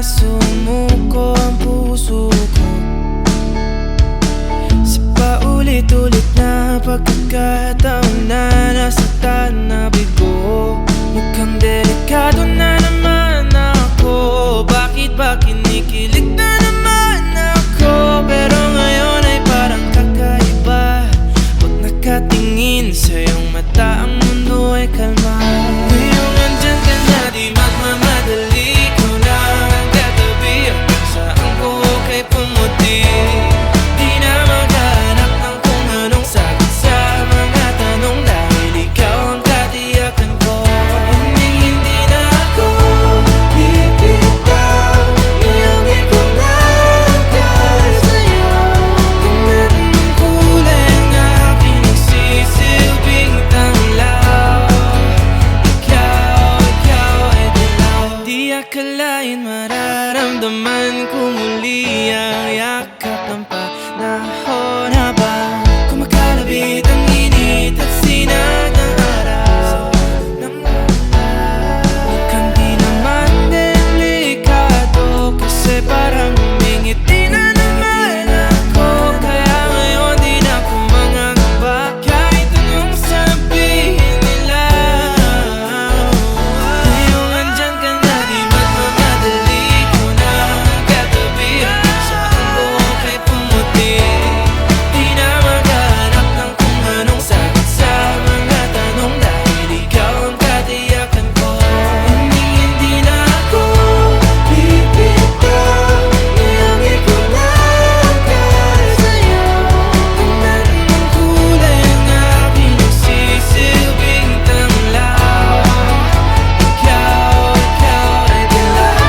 sumuko ang puso ko sa paulit-ulit na pagkakataon na nasaktan na bigo. Mukhang delikado na naman ako. Bakit ba kinikilig na naman ako? Pero ngayon ay parang kakaiba. Pag nakatingin sa iyong mata, ang mundo ay kalma. Ngayong andyan ka na, di magmamadali. Ikaw na ang katabi, hanggang saan ko kay pumuti. Di na maghanap ng kung anong sagot sa mga tanong, dahil ikaw ang katiyakan ko. Hindi na ako bibitaw, ngayong ikaw na ang kahit sa'yo. Kung meron ng kulay ang aking nagsisilbing tanglaw, ikaw ay dilaw. Di akalain mararamdaman ko muli ang yakap ng panahon habang kumakalabit ang init at sinag ng araw ng ulan. Mukhang di naman delikado, kasi parang humingiti na naman ako. Kaya ngayon di na ako mangangamba, kahit anong sabihin nila. Ngayong andyan ka na, di magmamadali. Ikaw na ang katabi, hanggang saan ko kay pumuti. Di na maghanap ng kung anong sagot sa mga tanong, dahil ikaw ang katiyakan ko. Hindi na ako bibitaw, ngayong ikaw na ang kahit sa'yo. Kung meron ng kulay ang aking nagsisilbing tanglaw, ikaw ay dilaw.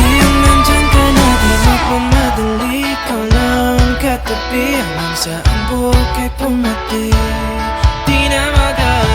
Ngayong nandyan ka na, di magmamadali. Ikaw lang ang katabi, hanggang saan buhok ay pumati. Di na maghanap